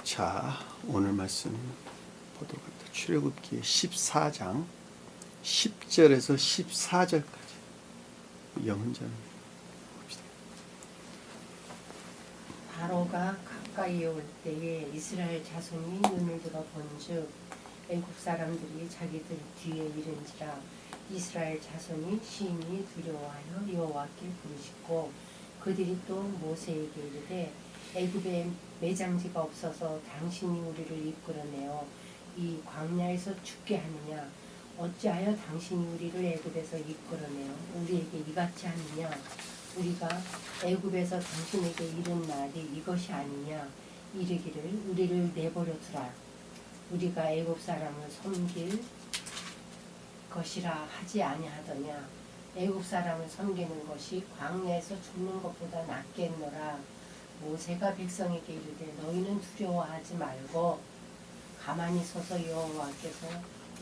자, 오늘 말씀 보도록 합니다. 출애굽기 14장 10절에서 14절까지 영문전 봅시다. 바로가 가까이 올 때에 이스라엘 자손이 눈을 들어 본즉 애굽 사람들이 자기들 뒤에 이른지라. 이스라엘 자손이 심히 두려워하여 여호와께 부르짖고 그들이 또 모세에게 이르되 애굽에 매장지가 없어서 당신이 우리를 이끌어내어 이 광야에서 죽게 하느냐? 어찌하여 당신이 우리를 애굽에서 이끌어내어 우리에게 이같이 하느냐? 우리가 애굽에서 당신에게 이른 날이 이것이 아니냐? 이르기를 우리를 내버려 두라. 우리가 애굽 사람을 섬길 것이라 하지 아니하더냐? 애굽 사람을 섬기는 것이 광야에서 죽는 것보다 낫겠노라. 모세가 백성에게 이르되 너희는 두려워하지 말고 가만히 서서 여호와께서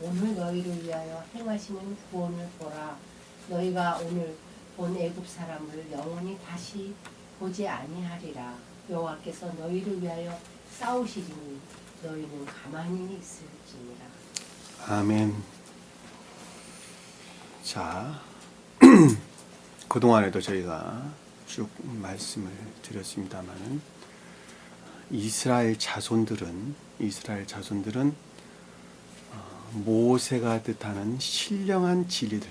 오늘 너희를 위하여 행하시는 구원을 보라. 너희가 오늘 본 애굽 사람을 영원히 다시 보지 아니하리라. 여호와께서 너희를 위하여 싸우시리니 너희는 가만히 있을지니라. 아멘. 자, 그동안에도 저희가 쭉 말씀을 드렸습니다마는 이스라엘 자손들은 모세가 뜻하는 신령한 진리들,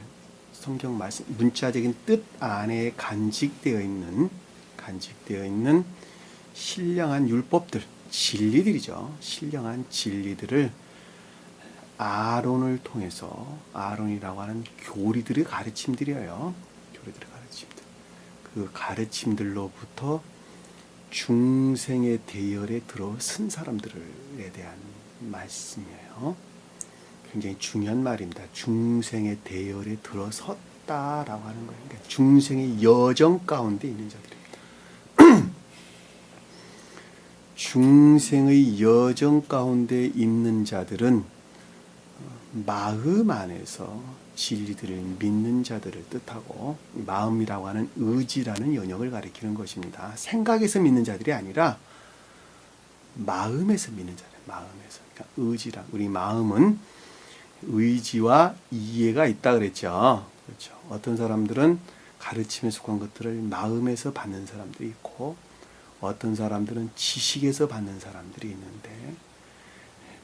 성경 말씀 문자적인 뜻 안에 간직되어 있는 신령한 율법들, 진리들이죠. 신령한 진리들을 아론을 통해서, 아론이라고 하는 교리들의 가르침들이에요. 그 가르침들로부터 중생의 대열에 들어선 사람들에 대한 말씀이에요. 굉장히 중요한 말입니다. 중생의 대열에 들어섰다라고 하는 거예요. 그러니까 중생의 여정 가운데 있는 자들입니다. 중생의 여정 가운데 있는 자들은 마음 안에서 진리들을 믿는 자들을 뜻하고, 마음이라고 하는 의지라는 영역을 가리키는 것입니다. 생각에서 믿는 자들이 아니라 마음에서 믿는 자들, 마음에서. 그러니까 의지라, 우리 마음은 의지와 이해가 있다 그랬죠. 그렇죠. 어떤 사람들은 가르침에 속한 것들을 마음에서 받는 사람들이 있고, 어떤 사람들은 지식에서 받는 사람들이 있는데,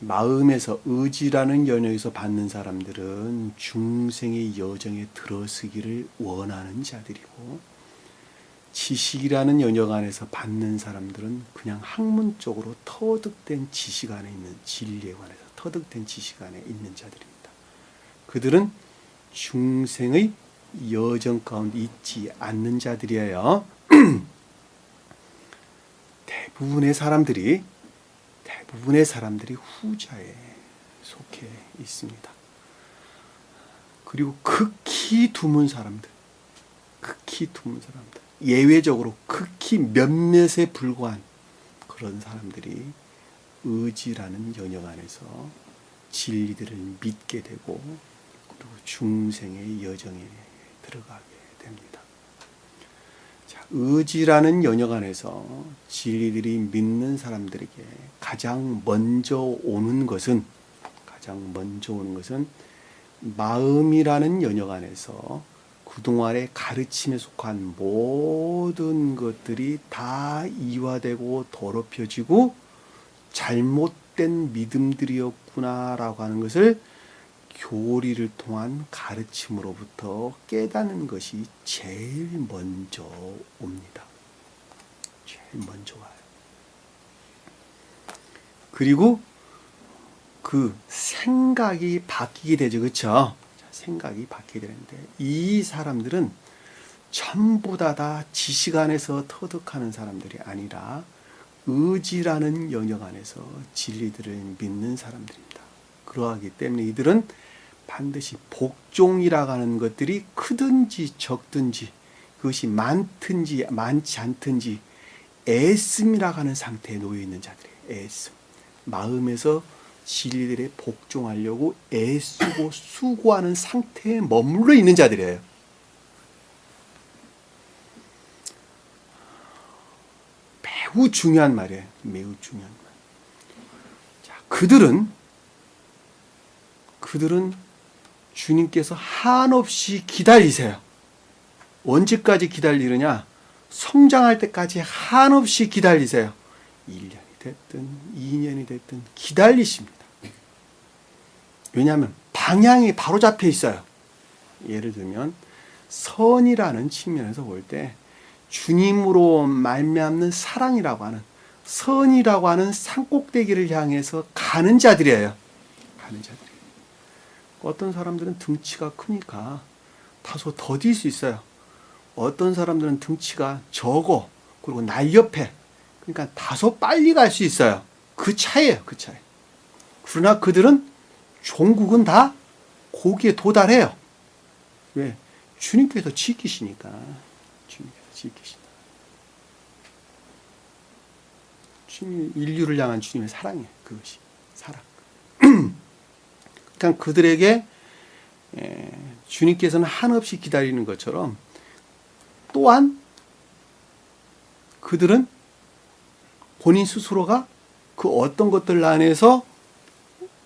마음에서 의지라는 영역에서 받는 사람들은 중생의 여정에 들어서기를 원하는 자들이고, 지식이라는 영역 안에서 받는 사람들은 그냥 학문적으로 터득된 지식 안에 있는, 진리에 관해서 터득된 지식 안에 있는 자들입니다. 그들은 중생의 여정 가운데 있지 않는 자들이에요. 대부분의 사람들이 후자에 속해 있습니다. 그리고 극히 드문 사람들, 예외적으로 극히 몇몇에 불과한 그런 사람들이 의지라는 영역 안에서 진리들을 믿게 되고, 그리고 중생의 여정에 들어가게 됩니다. 자, 의지라는 영역 안에서 진리들이 믿는 사람들에게 가장 먼저 오는 것은 마음이라는 영역 안에서 그동안의 가르침에 속한 모든 것들이 다 이화되고 더럽혀지고 잘못된 믿음들이었구나라고 하는 것을 교리를 통한 가르침으로부터 깨닫는 것이 제일 먼저 옵니다. 제일 먼저 와요. 그리고 그 생각이 바뀌게 되죠. 그렇죠? 생각이 바뀌게 되는데, 이 사람들은 전부 다 지식 안에서 터득하는 사람들이 아니라 의지라는 영역 안에서 진리들을 믿는 사람들입니다. 그러하기 때문에 이들은 반드시 복종이라고 하는 것들이 크든지 적든지, 그것이 많든지 많지 않든지 애씀이라고 하는 상태에 놓여 있는 자들이에요. 애씀. 마음에서 진리들에 복종하려고 애쓰고 수고하는 상태에 머물러 있는 자들이에요. 매우 중요한 말이에요. 매우 중요한 말. 그들은 주님께서 한없이 기다리세요. 언제까지 기다리느냐? 성장할 때까지 한없이 기다리세요. 1년이 됐든 2년이 됐든 기다리십니다. 왜냐하면 방향이 바로 잡혀 있어요. 예를 들면 선이라는 측면에서 볼 때 주님으로 말미암는 사랑이라고 하는 선이라고 하는 산꼭대기를 향해서 가는 자들이에요. 가는 자들이에요. 어떤 사람들은 등치가 크니까 다소 더딜 수 있어요. 어떤 사람들은 등치가 적어 그리고 날렵해. 그러니까 다소 빨리 갈 수 있어요. 그 차이예요. 그 차이. 그러나 그들은 종국은 다 거기에 도달해요. 왜? 주님께서 지키시니까. 주님께서 지키신다. 주님, 인류를 향한 주님의 사랑이에요. 그것이 사랑. 그러니까 그들에게 주님께서는 한없이 기다리는 것처럼 또한 그들은 본인 스스로가 그 어떤 것들 안에서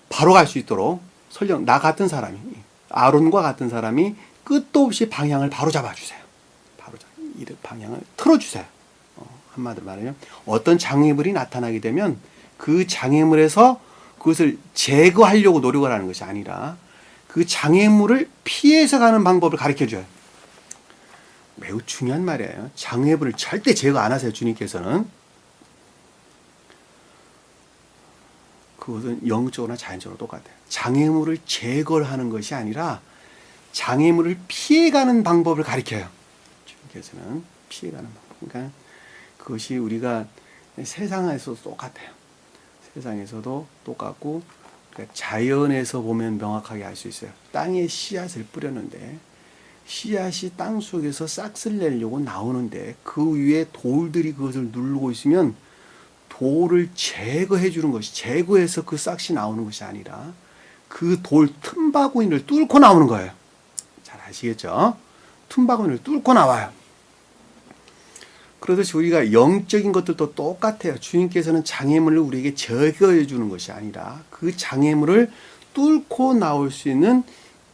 바로 갈 수 있도록 설령 나 같은 사람이 아론과 같은 사람이 끝도 없이 방향을 바로 잡아주세요. 바로 이 방향을 틀어주세요. 한마디로 말하면 어떤 장애물이 나타나게 되면 그 장애물에서 그것을 제거하려고 노력을 하는 것이 아니라 그 장애물을 피해서 가는 방법을 가르쳐줘요. 매우 중요한 말이에요. 장애물을 절대 제거 안 하세요. 주님께서는. 그것은 영적으로나 자연적으로 똑같아요. 장애물을 제거를 하는 것이 아니라 장애물을 피해가는 방법을 가르쳐요. 주님께서는 피해가는 방법. 그러니까 그것이 우리가 세상에서도 똑같아요. 세상에서도 똑같고 그러니까 자연에서 보면 명확하게 알 수 있어요. 땅에 씨앗을 뿌렸는데 씨앗이 땅 속에서 싹을 내려고 나오는데 그 위에 돌들이 그것을 누르고 있으면 돌을 제거해 주는 것이 제거해서 그 싹이 나오는 것이 아니라 그 돌 틈바구니를 뚫고 나오는 거예요. 잘 아시겠죠? 틈바구니를 뚫고 나와요. 그러듯이 우리가 영적인 것들도 똑같아요. 주님께서는 장애물을 우리에게 제거해 주는 것이 아니라 그 장애물을 뚫고 나올 수 있는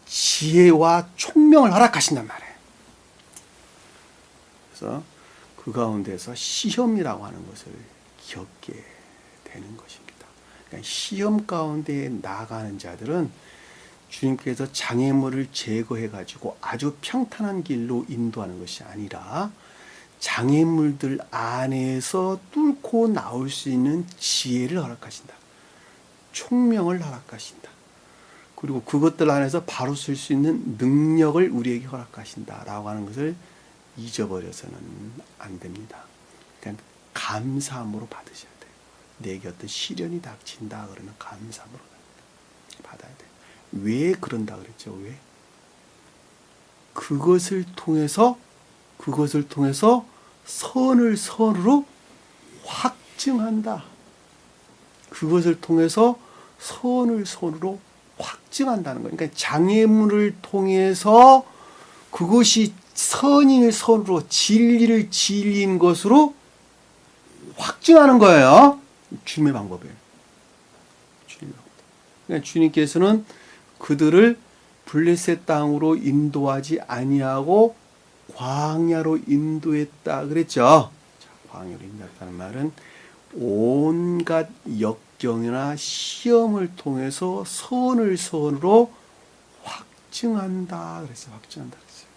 지혜와 총명을 허락하신단 말이에요. 그래서 그 가운데서 시험이라고 하는 것을 겪게 되는 것입니다. 그러니까 시험 가운데 나가는 자들은 주님께서 장애물을 제거해 가지고 아주 평탄한 길로 인도하는 것이 아니라 장애물들 안에서 뚫고 나올 수 있는 지혜를 허락하신다. 총명을 허락하신다. 그리고 그것들 안에서 바로 쓸 수 있는 능력을 우리에게 허락하신다라고 하는 것을 잊어버려서는 안 됩니다. 그러니까 감사함으로 받으셔야 돼요. 내게 어떤 시련이 닥친다 그러면 감사함으로 받아야 돼요. 왜 그런다 그랬죠? 왜? 그것을 통해서 선을 선으로 확증한다. 그것을 통해서 선을 선으로 확증한다는 거예요. 그러니까 장애물을 통해서 그것이 선을 선으로 진리를 진리인 것으로 확증하는 거예요. 주님의 방법이에요. 주님의 방법. 그러니까 주님께서는 그들을 블레셋 땅으로 인도하지 아니하고 광야로 인도했다 그랬죠. 자, 광야로 인도했다는 말은 온갖 역경이나 시험을 통해서 선을 선으로 확증한다 그랬어요. 확증한다 그랬어요.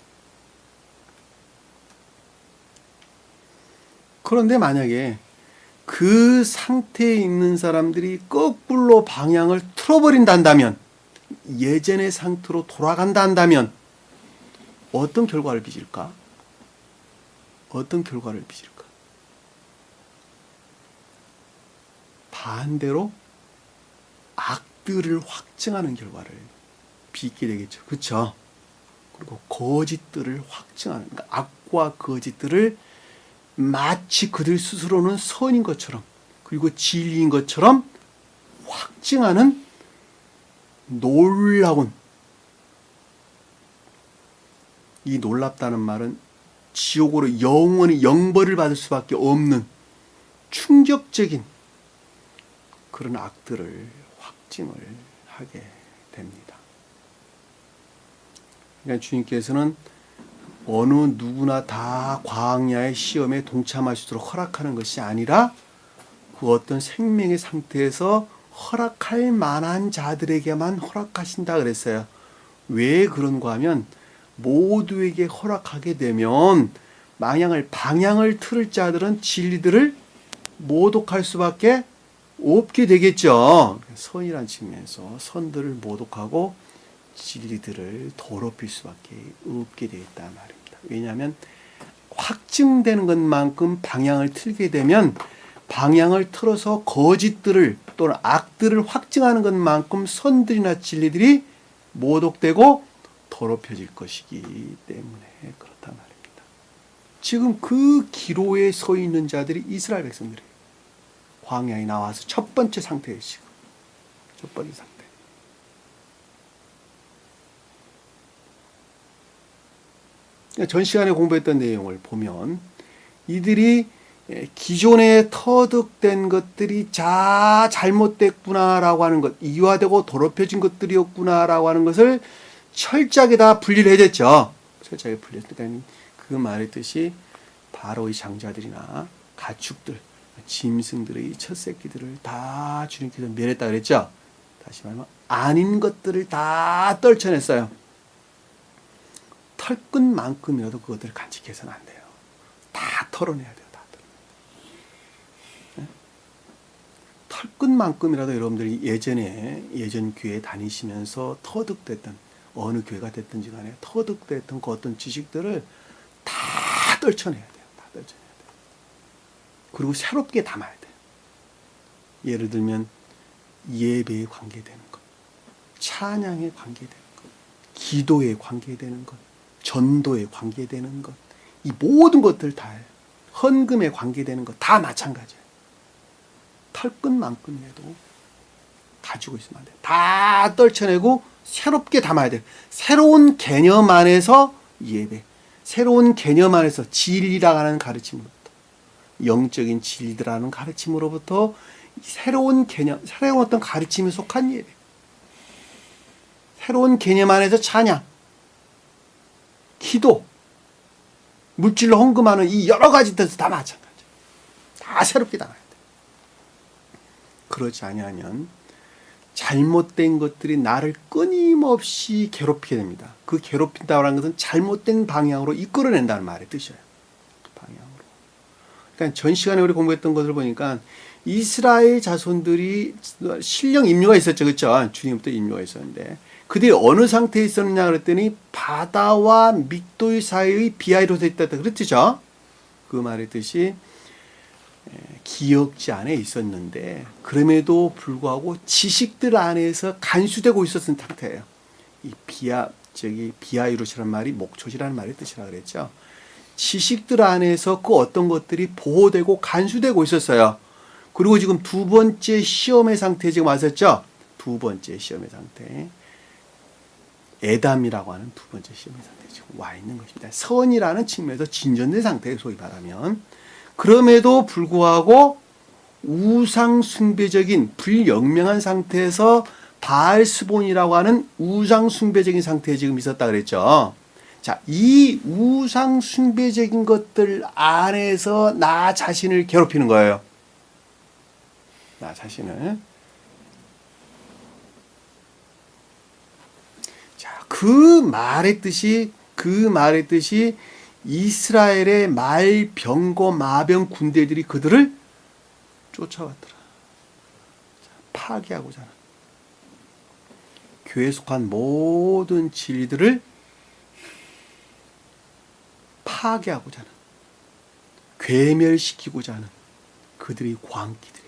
그런데 만약에 그 상태에 있는 사람들이 거꾸로 방향을 틀어버린다면 예전의 상태로 돌아간다 한다면 어떤 결과를 빚을까? 어떤 결과를 빚을까? 반대로 악들을 확증하는 결과를 빚게 되겠죠. 그렇죠? 그리고 거짓들을 확증하는, 그러니까 악과 거짓들을 마치 그들 스스로는 선인 것처럼 그리고 진리인 것처럼 확증하는 놀라운, 이 놀랍다는 말은 지옥으로 영원히 영벌을 받을 수밖에 없는 충격적인 그런 악들을 확증을 하게 됩니다. 그러니까 주님께서는 어느 누구나 다 광야의 시험에 동참할 수 있도록 허락하는 것이 아니라 그 어떤 생명의 상태에서 허락할 만한 자들에게만 허락하신다 그랬어요. 왜 그런가 하면 모두에게 허락하게 되면 방향을 틀을 자들은 진리들을 모독할 수밖에 없게 되겠죠. 선이란 측면에서 선들을 모독하고 진리들을 더럽힐 수밖에 없게 되겠다 말입니다. 왜냐하면 확증되는 것만큼 방향을 틀게 되면 방향을 틀어서 거짓들을 또는 악들을 확증하는 것만큼 선들이나 진리들이 모독되고 더럽혀질 것이기 때문에 그렇다 말입니다. 지금 그 기로에 서 있는 자들이 이스라엘 백성들이에요. 광야에 나와서 첫 번째 상태예요. 지금 첫 번째 상태. 전 시간에 공부했던 내용을 보면 이들이 기존에 터득된 것들이 잘못됐구나라고 하는 것, 이화되고 더럽혀진 것들이었구나라고 하는 것을 철저하게 다 분리를 해줬죠. 철저하게 분리했으니까 그 말의 뜻이 바로의 장자들이나 가축들, 짐승들의 첫 새끼들을 다 주님께서 멸했다 그랬죠. 다시 말하면 아닌 것들을 다 떨쳐냈어요. 털끝만큼이라도 그것들을 간직해서는 안 돼요. 다 털어내야 돼요. 다 털어내야 돼요. 털끝만큼이라도 여러분들이 예전 교회 다니시면서 터득됐던 어느 교회가 됐든지 간에 터득됐던 그 어떤 지식들을 다 떨쳐내야 돼요. 다 떨쳐내야 돼요. 그리고 새롭게 담아야 돼요. 예를 들면 예배에 관계되는 것, 찬양에 관계되는 것, 기도에 관계되는 것, 전도에 관계되는 것, 이 모든 것들 다예요. 헌금에 관계되는 것 다 마찬가지예요. 털끝만큼이라도 가지고 있으면 안 돼요. 다 떨쳐내고 새롭게 담아야 돼요. 새로운 개념 안에서 예배, 새로운 개념 안에서 진리라고 하는 가르침으로부터, 영적인 진리라는 가르침으로부터 새로운 개념, 새로운 어떤 가르침에 속한 예배, 새로운 개념 안에서 찬양, 기도, 물질로 헌금하는 이 여러 가지 뜻 다 마찬가지예요. 다 새롭게 담아야 돼요. 그렇지 아니하면 잘못된 것들이 나를 끊임없이 괴롭히게 됩니다. 그 괴롭힌다고 하는 것은 잘못된 방향으로 이끌어낸다는 말의 뜻이에요. 방향으로. 그러니까 전 시간에 우리 공부했던 것을 보니까 이스라엘 자손들이 신령 임류가 있었죠. 그렇죠? 주님부터 임류가 있었는데 그들이 어느 상태에 있었느냐 그랬더니 바다와 믹도의 사이의 비하이로 되 있다 그랬죠. 그 말의 뜻이 기역지 안에 있었는데 그럼에도 불구하고 지식들 안에서 간수되고 있었던 상태예요. 이 비하이롯이라는 말이 목초지라는 말의 뜻이라 그랬죠. 지식들 안에서 그 어떤 것들이 보호되고 간수되고 있었어요. 그리고 지금 두 번째 시험의 상태에 지금 왔었죠. 두 번째 시험의 상태. 에담이라고 하는 두 번째 시험의 상태에 지금 와 있는 것입니다. 선이라는 측면에서 진전된 상태에 소위 말하면 그럼에도 불구하고 우상 숭배적인 불영명한 상태에서 바알스본이라고 하는 우상 숭배적인 상태에 지금 있었다 그랬죠. 자, 이 우상 숭배적인 것들 안에서 나 자신을 괴롭히는 거예요. 나 자신을. 자, 그 말의 뜻이 이스라엘의 말, 병거, 마병 군대들이 그들을 쫓아왔더라. 파괴하고자 하는 교회에 속한 모든 진리들을 파괴하고자 하는 괴멸시키고자 하는 그들의 광기들.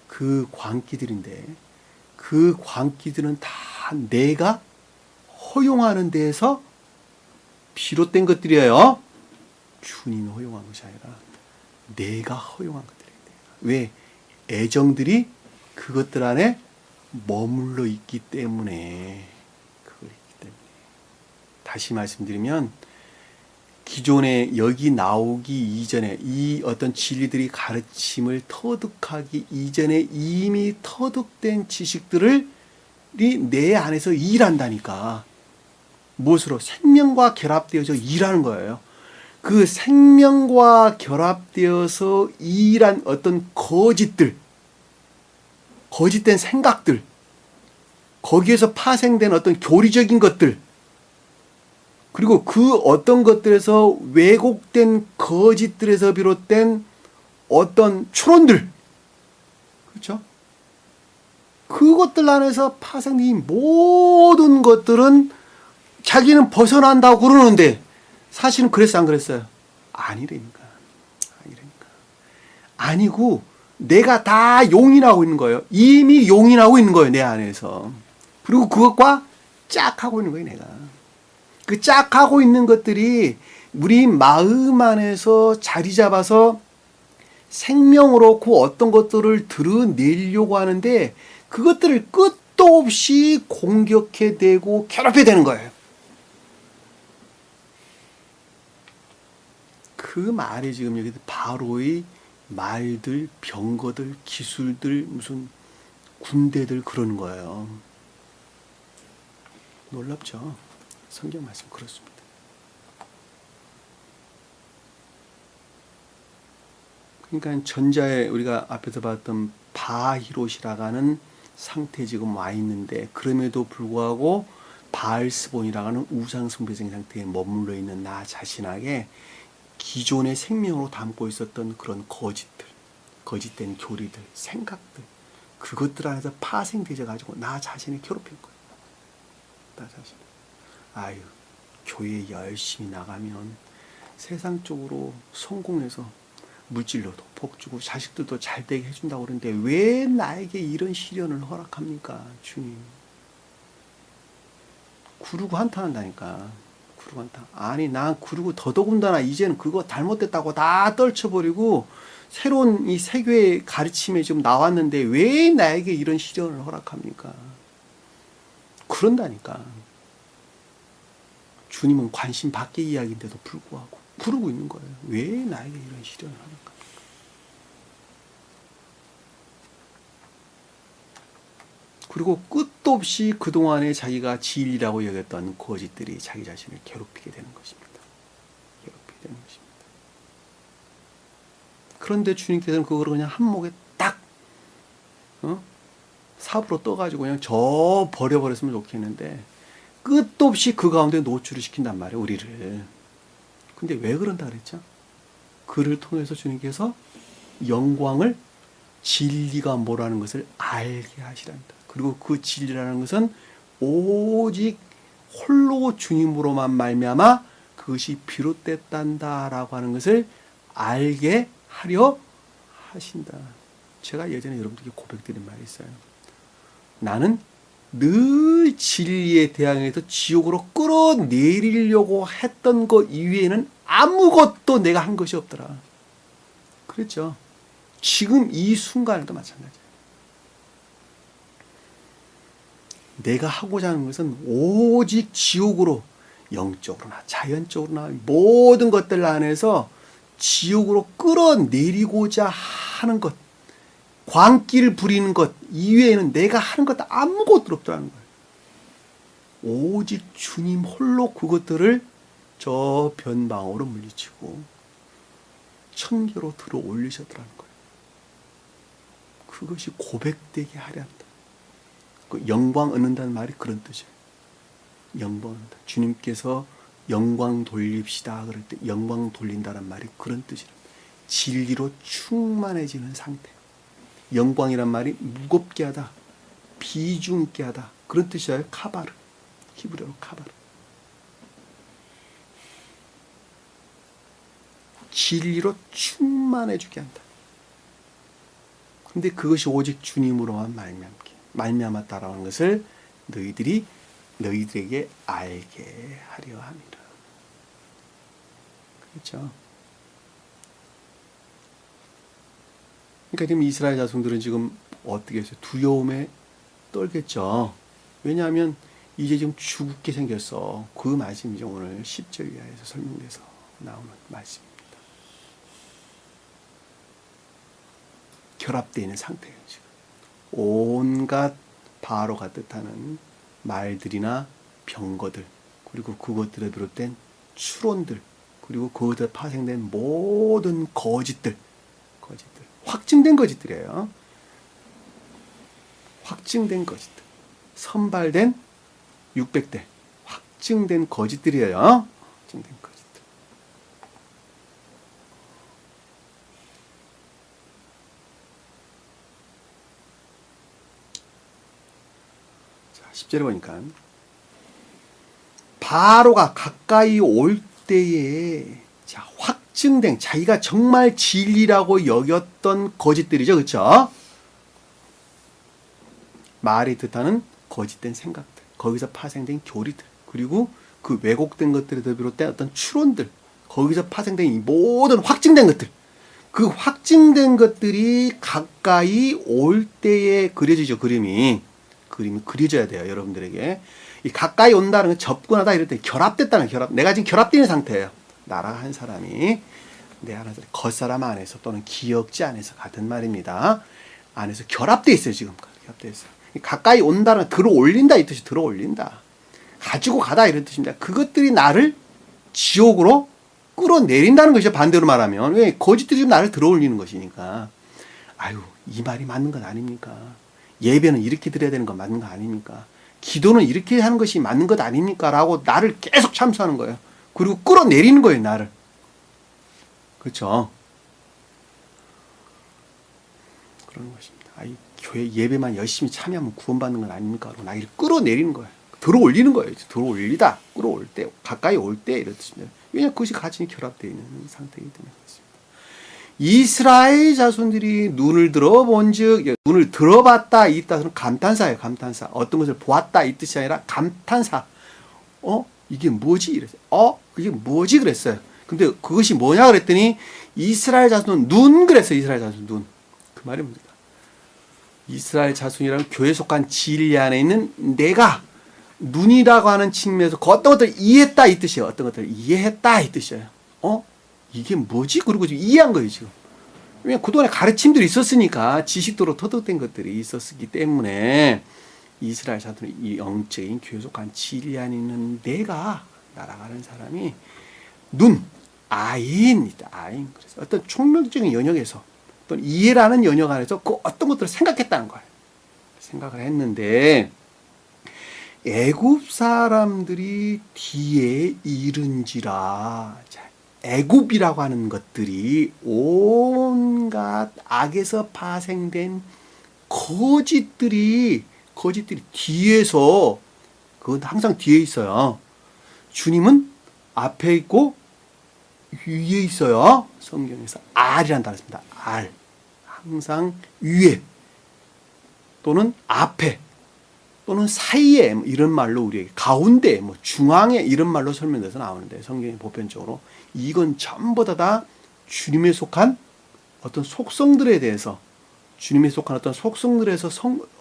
그 광기들인데 그 광기들은 다 내가 허용하는 데에서 비롯된 것들이에요. 주님이 허용한 것이 아니라 내가 허용한 것들이에요. 왜? 애정들이 그것들 안에 머물러 있기 때문에. 그걸 있기 때문에. 다시 말씀드리면 기존에 여기 나오기 이전에 이 어떤 진리들이 가르침을 터득하기 이전에 이미 터득된 지식들을 내 안에서 일한다니까. 무엇으로? 생명과 결합되어서 일하는 거예요. 그 생명과 결합되어서 일한 어떤 거짓들, 거짓된 생각들, 거기에서 파생된 어떤 교리적인 것들, 그리고 그 어떤 것들에서 왜곡된 거짓들에서 비롯된 어떤 추론들, 그렇죠? 그것들 안에서 파생된 이 모든 것들은 자기는 벗어난다고 그러는데 사실은 그랬어 안 그랬어요? 아니라니까. 아니고 내가 다 용인하고 있는 거예요. 이미 용인하고 있는 거예요. 내 안에서. 그리고 그것과 짝하고 있는 거예요. 내가. 그 짝하고 있는 것들이 우리 마음 안에서 자리 잡아서 생명으로 그 어떤 것들을 드러내려고 하는데 그것들을 끝도 없이 공격해대고 괴롭혀대는 거예요. 그 말이 지금 여기 바로의 말들, 병거들, 기술들, 무슨 군대들 그러는 거예요. 놀랍죠? 성경 말씀 그렇습니다. 그러니까 전자에 우리가 앞에서 봤던 바히롯이라고 하는 상태에 지금 와 있는데 그럼에도 불구하고 바알스본이라고 하는 우상숭배적인 상태에 머물러 있는 나 자신에게 기존의 생명으로 담고 있었던 그런 거짓들, 거짓된 교리들, 생각들, 그것들 안에서 파생되어 가지고 나 자신을 괴롭힌 거예요. 나 자신. 아유, 교회 열심히 나가면 세상적으로 성공해서 물질로도 복 주고 자식들도 잘 되게 해준다고 그러는데 왜 나에게 이런 시련을 허락합니까, 주님? 구르고 한탄한다니까. 구르고 한탄. 아니, 난 구르고 더더군다나 이제는 그거 잘못됐다고 다 떨쳐버리고 새로운 이 세계의 가르침에 좀 나왔는데 왜 나에게 이런 시련을 허락합니까? 그런다니까. 주님은 관심 밖의 이야기인데도 불구하고 그러고 있는 거예요. 왜 나에게 이런 시련을 하는가? 그리고 끝도 없이 그동안에 자기가 진리라고 여겼던 거짓들이 자기 자신을 괴롭히게 되는 것입니다. 괴롭히게 되는 것입니다. 그런데 주님께서는 그걸 그냥 한몫에 딱 삽으로 떠가지고 그냥 저 버려버렸으면 좋겠는데 끝도 없이 그 가운데 노출을 시킨단 말이에요, 우리를. 근데 왜 그런다 그랬죠? 그를 통해서 주님께서 영광을, 진리가 뭐라는 것을 알게 하시란다. 그리고 그 진리라는 것은 오직 홀로 주님으로만 말미암아 그것이 비롯됐단다라고 하는 것을 알게 하려 하신다. 제가 예전에 여러분들께 고백드린 말이 있어요. 나는 늘 진리에 대항해서 지옥으로 끌어내리려고 했던 것 이외에는 아무것도 내가 한 것이 없더라. 그랬죠. 지금 이 순간에도 마찬가지예요. 내가 하고자 하는 것은 오직 지옥으로, 영적으로나 자연적으로나 모든 것들 안에서 지옥으로 끌어내리고자 하는 것, 광기를 부리는 것 이외에는 내가 하는 것 아무것도 없다는 거예요. 오직 주님 홀로 그것들을 저 변방으로 물리치고 천계로 들어 올리셨더라는 거예요. 그것이 고백되게 하려 한다. 그 영광 얻는다는 말이 그런 뜻이에요. 영광 얻는다. 주님께서 영광 돌립시다 그럴 때 영광 돌린다는 말이 그런 뜻이에요. 진리로 충만해지는 상태. 영광이란 말이 무겁게 하다, 비중 있게 하다 그런 뜻이에요. 카바르, 히브리어로 카바르. 진리로 충만해지게 한다. 근데 그것이 오직 주님으로만 말미암았다라는 것을 너희들에게 알게 하려 함이라. 그렇죠? 그러니까 지금 이스라엘 자손들은 지금 어떻게 했어요? 두려움에 떨겠죠. 왜냐하면 이제 지금 죽게 생겼어. 그 말씀이죠. 오늘 10절 이하에서 설명돼서. 나오는 말씀입니다. 결합되어 있는 상태예요. 지금 온갖 바로가 뜻하는 말들이나 병거들, 그리고 그것들에 비롯된 추론들, 그리고 그것에 파생된 모든 거짓들, 확증된 거짓들이에요. 확증된 거짓들, 선발된 600대 확증된 거짓들이에요. 확증된 거짓들. 자, 10절에 보니까 바로가 가까이 올 때에 자, 확증된 자기가 정말 진리라고 여겼던 거짓들이죠. 그렇죠? 말이 뜻하는 거짓된 생각들, 거기서 파생된 교리들, 그리고 그 왜곡된 것들에 비롯된 어떤 추론들, 거기서 파생된 이 모든 확증된 것들, 그 확증된 것들이 가까이 올 때에 그려지죠. 그림이 그려져야 돼요. 여러분들에게 이 가까이 온다는 건 접근하다 이럴 때 결합됐다는 결합. 내가 지금 결합되는 상태예요. 나랑 한 사람이 내 하나 겉사람 안에서 또는 기억지 안에서 같은 말입니다. 안에서 결합돼 있어요. 지금 결합돼 있어요. 가까이 온다는 들어올린다 이 뜻이 들어올린다. 가지고 가다 이런 뜻입니다. 그것들이 나를 지옥으로 끌어내린다는 것이죠. 반대로 말하면 왜 거짓들이 좀 나를 들어올리는 것이니까. 아유 이 말이 맞는 건 아닙니까? 예배는 이렇게 드려야 되는 건 맞는 거 아닙니까? 기도는 이렇게 하는 것이 맞는 것 아닙니까? 라고 나를 계속 참수하는 거예요. 그리고 끌어내리는 거예요. 나를. 그렇죠? 그런 것입니다. 아이 교회 예배만 열심히 참여하면 구원받는 건 아닙니까? 그러고 나를 끌어내리는 거예요. 들어올리는 거예요. 들어올리다. 끌어올 때, 가까이 올 때 이런 뜻입니다. 왜냐하면 그것이 같이 결합되어 있는 상태이기 때문에 그렇습니다. 이스라엘 자손들이 눈을 들어본 즉, 눈을 들어봤다 이 뜻은 감탄사예요. 감탄사. 어떤 것을 보았다 이 뜻이 아니라 감탄사. 이게 뭐지? 이랬어요. 이게 뭐지? 그랬어요. 근데 그것이 뭐냐 그랬더니 이스라엘 자손은 눈 그랬어요. 이스라엘 자손 눈. 그 말이 뭡니까? 이스라엘 자손이라는 교회에 속한 진리 안에 있는 내가 눈이라고 하는 측면에서 그 어떤 것들을 이해했다 이 뜻이에요. 어떤 것들을 이해했다 이 뜻이에요. 이게 뭐지? 그리고 지금 이해한 거예요, 지금. 왜냐면 그동안에 가르침들이 있었으니까 지식도로 터득된 것들이 있었기 때문에 이스라엘 자손의 이 영적인 교회 속한 진리 안에 있는 내가 날아가는 사람이 눈, 아인이다. 아인. 그래서 어떤 총론적인 영역에서 어떤 이해라는 영역 안에서 그 어떤 것들을 생각했다는 거예요. 생각을 했는데 애굽 사람들이 뒤에 이른지라. 자, 애굽이라고 하는 것들이 온갖 악에서 파생된 거짓들이 뒤에서 그건 항상 뒤에 있어요. 주님은 앞에 있고 위에 있어요. 성경에서 알이라는 단어 씁니다. 알. 항상 위에 또는 앞에 또는 사이에 이런 말로 우리에게 가운데 중앙에 이런 말로 설명돼서 나오는데 성경에 보편적으로 이건 전부 다 주님에 속한 어떤 속성들에 대해서 주님에 속한 어떤 속성들에서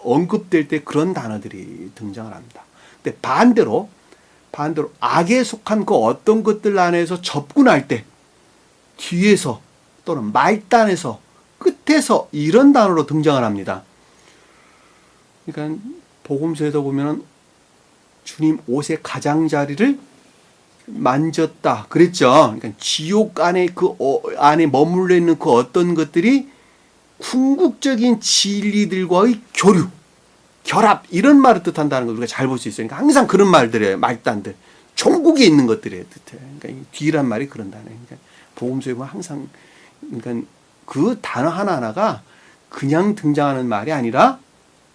언급될 때 그런 단어들이 등장을 합니다. 근데 반대로 악에 속한 그 어떤 것들 안에서 접근할 때 뒤에서 또는 말단에서 끝에서 이런 단어로 등장을 합니다. 그러니까 복음서에도 보면은 주님 옷의 가장자리를 만졌다 그랬죠. 그러니까 지옥 안에 안에 머물러 있는 그 어떤 것들이 궁극적인 진리들과의 교류, 결합 이런 말을 뜻한다는 걸 우리가 잘 볼 수 있어요. 그러니까 항상 그런 말들이에요. 말단들, 종국에 있는 것들이에요. 뜻해. 그러니까 이 뒤란 말이 그런 단어예요. 그러니까 복음서에 보면 항상 그러니까 그 단어 하나하나가 그냥 등장하는 말이 아니라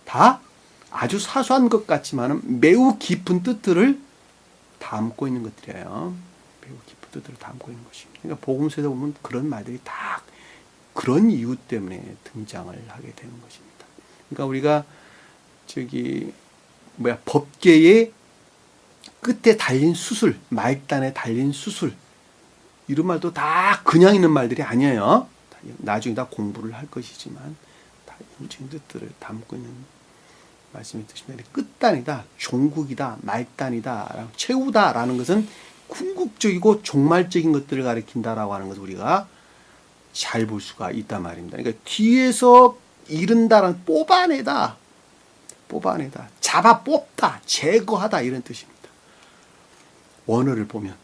다 아주 사소한 것 같지만 매우 깊은 뜻들을 담고 있는 것들이에요. 매우 깊은 뜻들을 담고 있는 것입니다. 그러니까 복음서에 보면 그런 말들이 다 그런 이유 때문에 등장을 하게 되는 것입니다. 그러니까 우리가 법계의 끝에 달린 수술, 말단에 달린 수술 이런 말도 다 그냥 있는 말들이 아니에요. 나중에 다 공부를 할 것이지만 다 영적인 뜻들을 담고 있는 말씀이 뜻입니다. 끝단이다, 종국이다, 말단이다, 최후다라는 것은 궁극적이고 종말적인 것들을 가리킨다라고 하는 것을 우리가 잘 볼 수가 있단 말입니다. 그러니까 뒤에서 이른다는 뽑아내다, 잡아 뽑다, 제거하다 이런 뜻입니다. 원어를 보면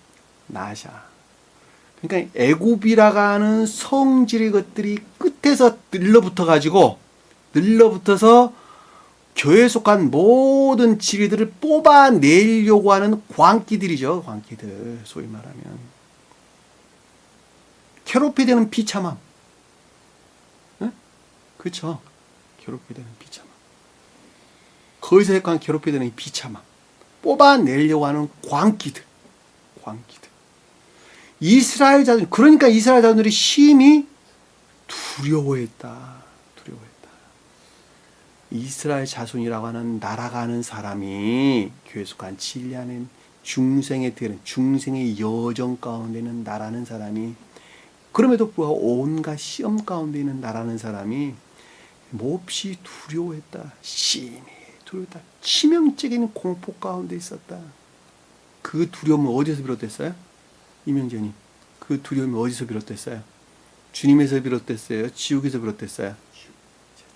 나샤. 그러니까 애굽이라고 하는 성질의 것들이 끝에서 늘러붙어서 교회에 속한 모든 지리들을 뽑아내려고 하는 광기들이죠. 광기들, 소위 말하면. 괴롭게 되는 비참함. 응? 그렇죠. 괴롭게 되는 비참함. 거기서 약간 괴롭게 되는 비참함. 뽑아내려고 하는 광기들. 이스라엘 자손, 그러니까 이스라엘 자손들이 심히 두려워했다. 이스라엘 자손이라고 하는 날아가는 사람이 교회에 속한 진리 안에 중생의 여정 가운데 있는 나라는 사람이, 그럼에도 불구하고 온갖 시험 가운데 있는 나라는 사람이 몹시 두려워했다. 심히 두려웠다. 치명적인 공포 가운데 있었다. 그 두려움은 어디서 비롯됐어요? 이명재님, 그 두려움이 어디서 비롯됐어요? 주님에서 비롯됐어요? 지옥에서 비롯됐어요?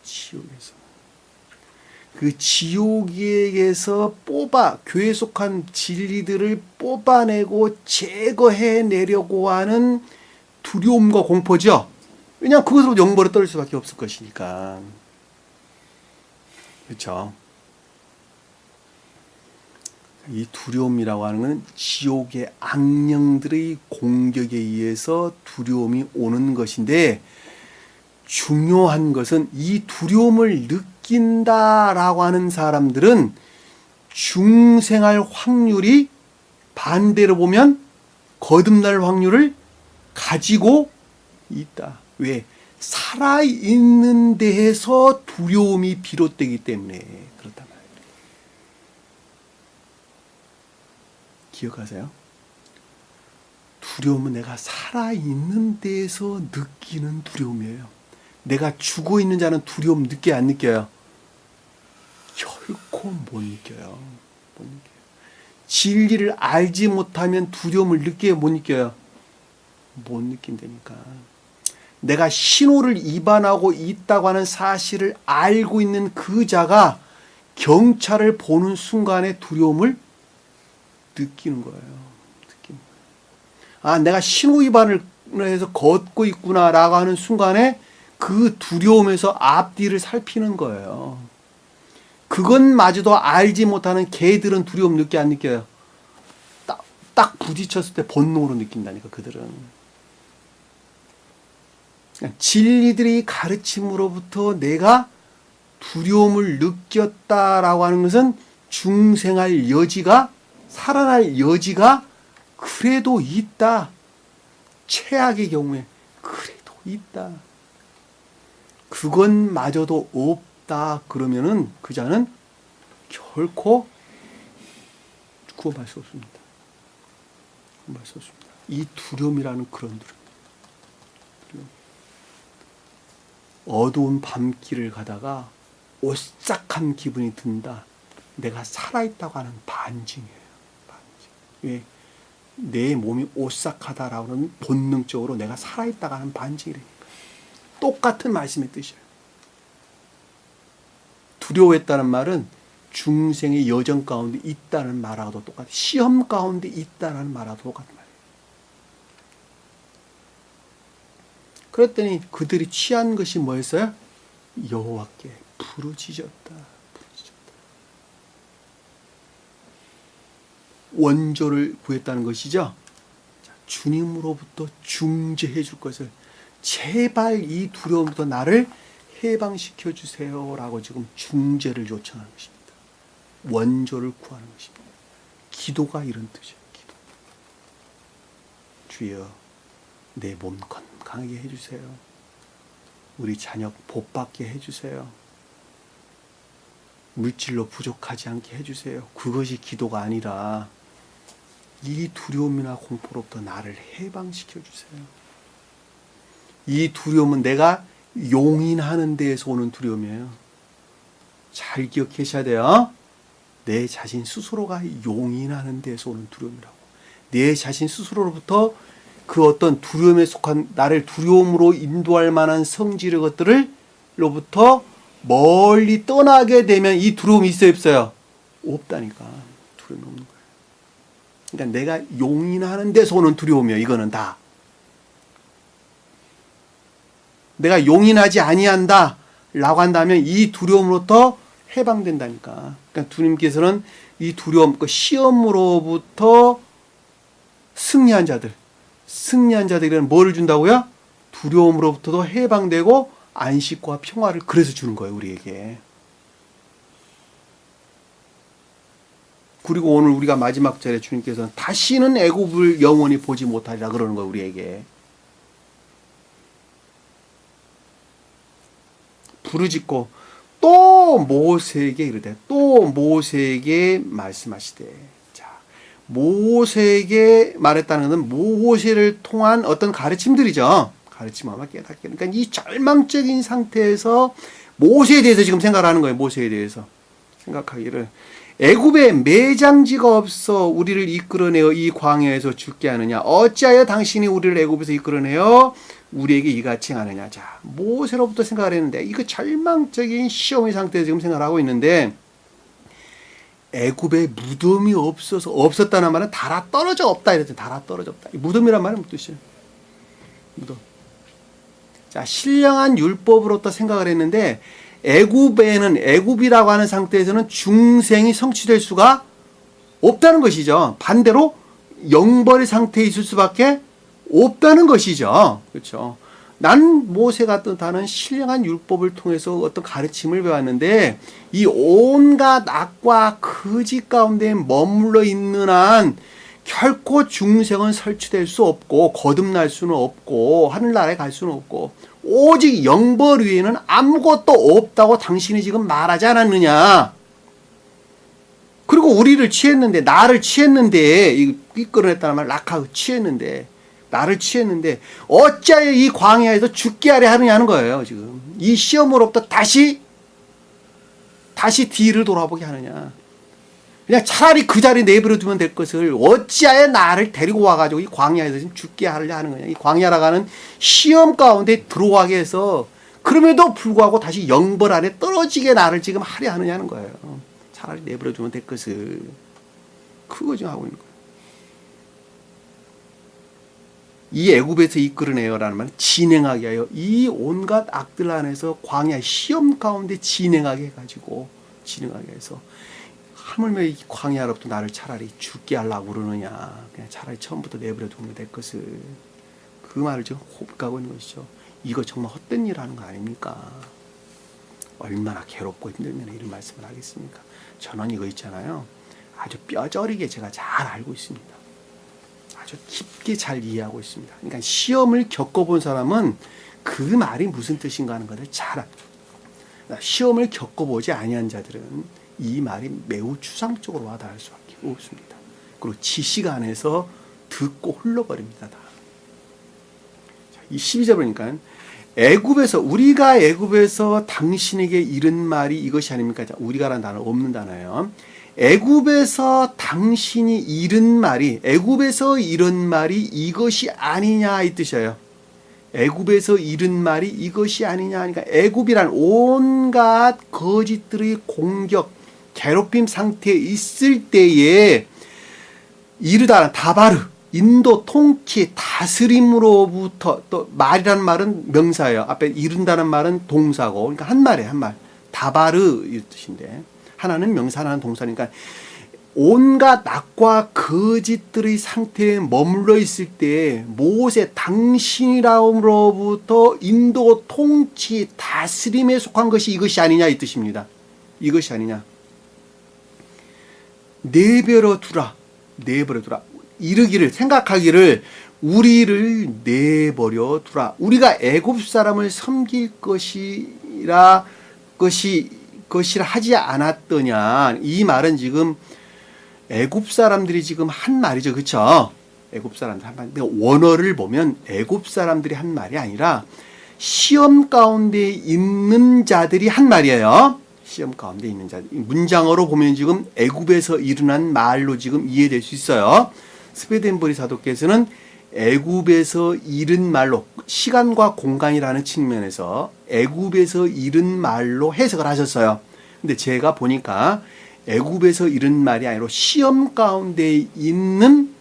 지옥에서. 그 지옥에게서 교회에 속한 진리들을 뽑아내고 제거해내려고 하는 두려움과 공포죠. 왜냐하면 그것으로 영벌에 떨릴 수밖에 없을 것이니까. 그렇죠? 이 두려움이라고 하는 것은 지옥의 악령들의 공격에 의해서 두려움이 오는 것인데, 중요한 것은 이 두려움을 느낀다라고 하는 사람들은 중생할 확률이 반대로 보면 거듭날 확률을 가지고 있다. 왜? 살아있는 데에서 두려움이 비롯되기 때문에 그렇단 말이에요. 기억하세요? 두려움은 내가 살아있는 데에서 느끼는 두려움이에요. 내가 죽어 있는 자는 두려움 느껴요, 안 느껴요? 결코 못 느껴요. 진리를 알지 못하면 두려움을 느껴요, 못 느껴요? 못 느낀다니까. 내가 신호를 위반하고 있다고 하는 사실을 알고 있는 그 자가 경찰을 보는 순간에 두려움을 느끼는 거예요. 아, 내가 신호 위반을 해서 걷고 있구나라고 하는 순간에 그 두려움에서 앞뒤를 살피는 거예요. 그것마저도 알지 못하는 개들은 두려움 느껴 안 느껴요? 딱 부딪혔을 때 본능으로 느낀다니까, 그들은. 진리들의 가르침으로부터 내가 두려움을 느꼈다라고 하는 것은 중생할 여지가, 살아날 여지가 그래도 있다. 최악의 경우에 그래도 있다. 그것마저도 없다 그러면은 그 자는 결코 구원받을 수 없습니다. 구원받을 수 없습니다. 이 두려움이라는 그런 두려움. 어두운 밤길을 가다가 오싹한 기분이 든다. 내가 살아있다고 하는 반증이에요. 왜? 내 몸이 오싹하다라고 하는 본능적으로 내가 살아있다고 하는 반증이라니까. 똑같은 말씀의 뜻이에요. 두려워했다는 말은 중생의 여정 가운데 있다는 말하고도 똑같아요. 시험 가운데 있다는 말하고도 똑같은 말이에요. 그랬더니 그들이 취한 것이 뭐였어요? 여호와께 부르짖었다. 원조를 구했다는 것이죠. 주님으로부터 중재해 줄 것을, 제발 이 두려움부터 나를 해방시켜 주세요 라고 지금 중재를 요청하는 것입니다. 원조를 구하는 것입니다. 기도가 이런 뜻이에요. 기도. 주여, 내 몸 건강하게 해주세요. 우리 자녀 복받게 해주세요. 물질로 부족하지 않게 해주세요. 그것이 기도가 아니라 이 두려움이나 공포로부터 나를 해방시켜 주세요. 이 두려움은 내가 용인하는 데에서 오는 두려움이에요. 잘 기억하셔야 돼요. 내 자신 스스로가 용인하는 데에서 오는 두려움이라고. 내 자신 스스로로부터 그 어떤 두려움에 속한 나를 두려움으로 인도할 만한 성질의 것들로부터 멀리 떠나게 되면 이 두려움이 있어요, 없어요? 없다니까. 두려움이 없는 거예요. 그러니까 내가 용인하는 데서 오는 두려움이에요. 이거는 다. 내가 용인하지 아니한다 라고 한다면 이 두려움으로부터 해방된다니까. 그러니까 주님께서는 이 두려움, 그 시험으로부터 승리한 자들에게는 뭐를 준다고요? 두려움으로부터도 해방되고 안식과 평화를 그래서 주는 거예요, 우리에게. 그리고 오늘 우리가 마지막 절에 주님께서는 다시는 애굽을 영원히 보지 못하리라 그러는 거예요, 우리에게. 부르짖고 또 모세에게 이르되, 또 모세에게 말씀하시되. 자, 모세에게 말했다는 것은 모세를 통한 어떤 가르침들이죠. 가르침 아마 깨닫게. 그러니까 이 절망적인 상태에서 모세에 대해서 지금 생각하는 거예요. 모세에 대해서 생각하기를, 애굽에 매장지가 없어 우리를 이끌어내어 이 광야에서 죽게 하느냐? 어찌하여 당신이 우리를 애굽에서 이끌어내어 우리에게 이같이 하느냐? 자, 모세로부터 생각을 했는데 이거 절망적인 시험의 상태에서 지금 생각을 하고 있는데, 애굽에 무덤이 없었다는 말은 달아 떨어져 없다 이랬죠. 달아 떨어져 없다. 무덤이란 말은 무슨 뜻이에요? 무덤. 자, 신령한 율법으로부터 생각을 했는데, 애굽이라고 하는 상태에서는 중생이 성취될 수가 없다는 것이죠. 반대로 영벌의 상태에 있을 수밖에 없다는 것이죠. 그렇죠. 난 모세가 뜻하는 신령한 율법을 통해서 어떤 가르침을 배웠는데, 이 온갖 악과 거짓 가운데 머물러 있는 한 결코 중생은 설치될 수 없고 거듭날 수는 없고 하늘나라에 갈 수는 없고 오직 영벌 위에는 아무것도 없다고 당신이 지금 말하지 않았느냐. 그리고 우리를 취했는데, 나를 취했는데, 이끌어냈다는 말, 락하고 취했는데, 나를 취했는데 어찌하여 이 광야에서 죽게 하려 하느냐는 거예요. 지금 이 시험으로부터 다시 뒤를 돌아보게 하느냐. 그냥 차라리 그 자리에 내버려 두면 될 것을 어찌하여 나를 데리고 와가지고 이 광야에서 지금 죽게 하려 하는 거냐. 이 광야라고 하는 시험 가운데 들어가게 해서 그럼에도 불구하고 다시 영벌 안에 떨어지게 나를 지금 하려 하느냐는 거예요. 차라리 내버려 두면 될 것을. 그거 지금 하고 있는 거예요. 이 애굽에서 이끌어내요라는 말은 진행하게 하여 이 온갖 악들 안에서 광야 시험 가운데 진행하게 해가지고 진행하게 해서, 하물며 이 광야로부터 나를 차라리 죽게 하려고 그러느냐. 그냥 차라리 처음부터 내버려 두면 될 것을. 그 말을 지금 호흡하고 있는 것이죠. 이거 정말 헛된 일 하는 거 아닙니까? 얼마나 괴롭고 힘들면 이런 말씀을 하겠습니까? 저는 이거 있잖아요. 아주 뼈저리게 제가 잘 알고 있습니다. 아주 깊게 잘 이해하고 있습니다. 그러니까 시험을 겪어본 사람은 그 말이 무슨 뜻인가 하는 것을 잘 압니다. 시험을 겪어보지 아니한 자들은 이 말이 매우 추상적으로 와닿을 수밖에 없습니다. 그리고 지식 안에서 듣고 흘러버립니다. 다. 이 12절 보니까 우리가 애굽에서 당신에게 이른 말이 이것이 아닙니까? 자, 우리가라는 단어 없는 단어예요. 애굽에서 당신이 이른 말이, 애굽에서 이런 말이 이것이 아니냐 이 뜻이에요. 애굽에서 이른 말이 이것이 아니냐 하니까, 애굽이란 온갖 거짓들의 공격, 괴롭힘 상태에 있을 때에 이르다는 다바르, 인도, 통치, 다스림으로부터, 또 말이라는 말은 명사예요. 앞에 이른다는 말은 동사고, 그러니까 한 말이에요, 한 말. 다바르 이 뜻인데, 하나는 명사, 하나는 동사니까 온갖 악과 거짓들의 상태에 머물러 있을 때 모세 당신이로부터 인도, 통치, 다스림에 속한 것이 이것이 아니냐 이 뜻입니다. 이것이 아니냐. 내버려 두라. 이르기를, 생각하기를 우리를 내버려 두라. 우리가 애굽 사람을 섬길 것이라 하지 않았더냐. 이 말은 지금 애굽 사람들이 지금 한 말이죠. 그렇죠? 애굽 사람들 한 말. 원어를 보면 애굽 사람들이 한 말이 아니라 시험 가운데 있는 자들이 한 말이에요. 시험 가운데 있는 자들. 문장어로 보면 지금 애굽에서 일어난 말로 지금 이해될 수 있어요. 스웨덴버리 사도께서는 애굽에서 잃은 말로, 시간과 공간이라는 측면에서 애굽에서 잃은 말로 해석을 하셨어요. 근데 제가 보니까 애굽에서 잃은 말이 아니라 시험 가운데 있는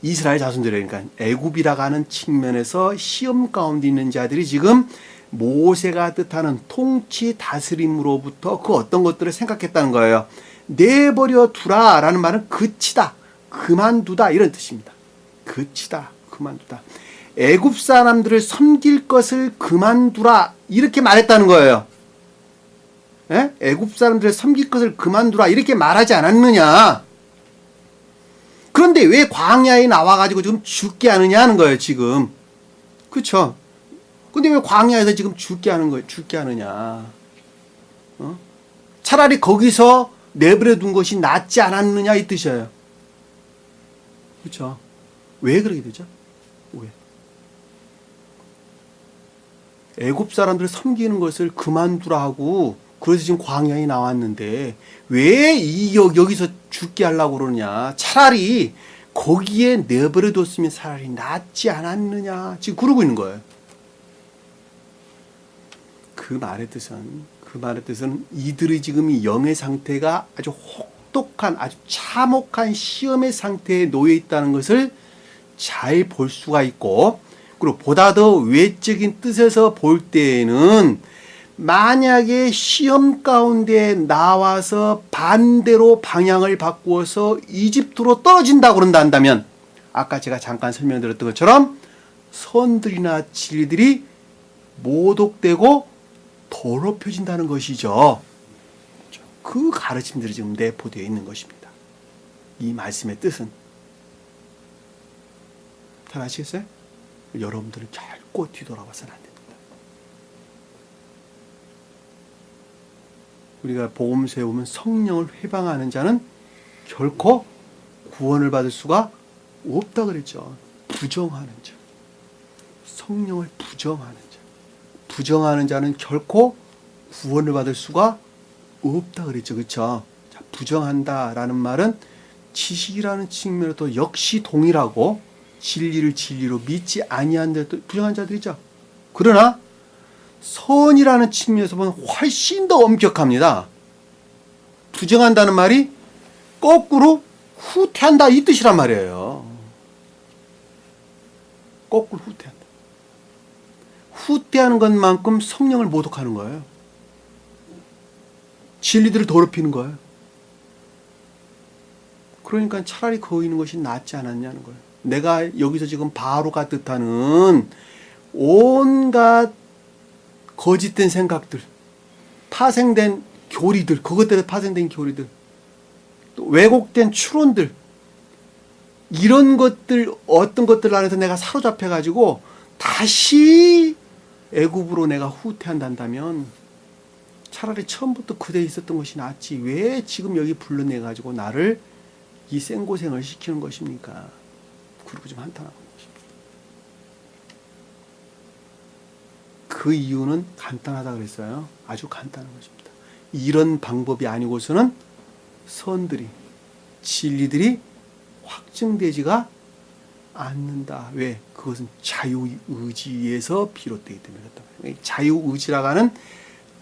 이스라엘 자손들이에요. 그러니까 애굽이라고 하는 측면에서 시험 가운데 있는 자들이 지금 모세가 뜻하는 통치 다스림으로부터 그 어떤 것들을 생각했다는 거예요. 내버려 두라라는 말은 그치다, 그만두다 이런 뜻입니다. 그치다, 그만두다. 애굽 사람들을 섬길 것을 그만두라 이렇게 말했다는 거예요. 예? 애굽 사람들을 섬길 것을 그만두라 이렇게 말하지 않았느냐. 그런데 왜 광야에 나와가지고 지금 죽게 하느냐 하는 거예요, 지금. 그쵸? 근데 왜 광야에서 지금 죽게 하는 거예요? 죽게 하느냐. 차라리 거기서 내버려 둔 것이 낫지 않았느냐 이 뜻이에요. 그쵸? 왜 그러게 되죠? 왜? 애굽 사람들을 섬기는 것을 그만두라 하고 그래서 지금 광야에 나왔는데 왜 여기서 죽게 하려고 그러느냐. 차라리 거기에 내버려 뒀으면 차라리 낫지 않았느냐. 지금 그러고 있는 거예요. 그 말의 뜻은 이들의 지금 이 영의 상태가 아주 혹독한, 아주 참혹한 시험의 상태에 놓여 있다는 것을 잘 볼 수가 있고, 그리고 보다 더 외적인 뜻에서 볼 때에는 만약에 시험 가운데 나와서 반대로 방향을 바꾸어서 이집트로 떨어진다고 그런다면 아까 제가 잠깐 설명드렸던 것처럼 선들이나 진리들이 모독되고 더럽혀진다는 것이죠. 그 가르침들이 지금 내포되어 있는 것입니다. 이 말씀의 뜻은. 잘 아시겠어요? 여러분들은 결코 뒤돌아봐서는 안 됩니다. 우리가 복음서에 보면 성령을 회방하는 자는 결코 구원을 받을 수가 없다 그랬죠. 부정하는 자. 성령을 부정하는 자. 부정하는 자는 결코 구원을 받을 수가 없다 그랬죠. 그렇죠? 자, 부정한다라는 말은 지식이라는 측면에도 역시 동일하고 진리를 진리로 믿지 아니한 자도 부정한 자들이죠. 그러나 선이라는 측면에서 보면 훨씬 더 엄격합니다. 부정한다는 말이 거꾸로 후퇴한다 이 뜻이란 말이에요. 거꾸로 후퇴한다. 후퇴하는 것만큼 성령을 모독하는 거예요. 진리들을 더럽히는 거예요. 그러니까 차라리 거기 있는 것이 낫지 않았냐는 거예요. 내가 여기서 지금 바로가 뜻하는 온갖 거짓된 생각들, 파생된 교리들, 그것들에 파생된 교리들, 또 왜곡된 추론들, 이런 것들, 어떤 것들 안에서 내가 사로잡혀가지고 다시 애굽으로 내가 후퇴한다면 차라리 처음부터 그대에 있었던 것이 낫지. 왜 지금 여기 불러내가지고 나를 이 생고생을 시키는 것입니까? 그러고 좀 한탄하고 있는 것입니다. 그 이유는 간단하다 그랬어요. 아주 간단한 것입니다. 이런 방법이 아니고서는 선들이, 진리들이 확증되지가 않는다. 왜? 그것은 자유의지에서 비롯되기 때문에 그렇다. 자유의지라고 하는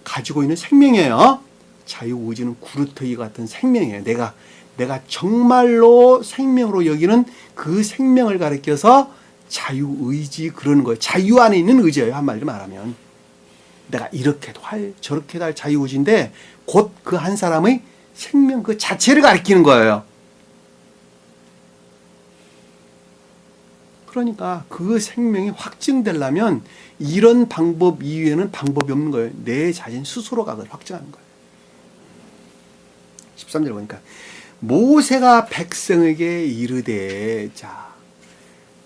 가지고 있는 생명이에요. 자유의지는 구루터기 같은 생명이에요. 내가 정말로 생명으로 여기는 그 생명을 가리켜서 자유의지 그러는 거예요. 자유 안에 있는 의지예요. 한마디로 말하면. 내가 이렇게도 할 저렇게도 할 자유의지인데 곧 그 한 사람의 생명 그 자체를 가리키는 거예요. 그러니까 그 생명이 확증되려면 이런 방법 이외에는 방법이 없는 거예요. 내 자신 스스로가 그걸 확증하는 거예요. 13절 보니까 모세가 백성에게 이르되, 자,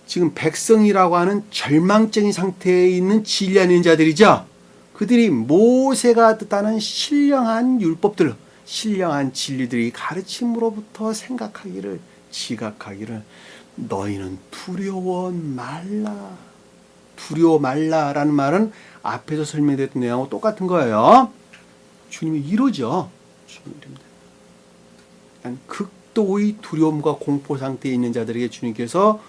지금 백성이라고 하는 절망적인 상태에 있는 진리하는 자들이죠. 그들이 모세가 뜻하는 신령한 율법들, 신령한 진리들이 가르침으로부터 생각하기를, 지각하기를 너희는 두려워 말라. 두려워 말라라는 말은 앞에서 설명됐던 내용하고 똑같은 거예요. 주님이 이러죠. 주님이 이릅니다. 극도의 두려움과 공포 상태에 있는 자들에게 주님께서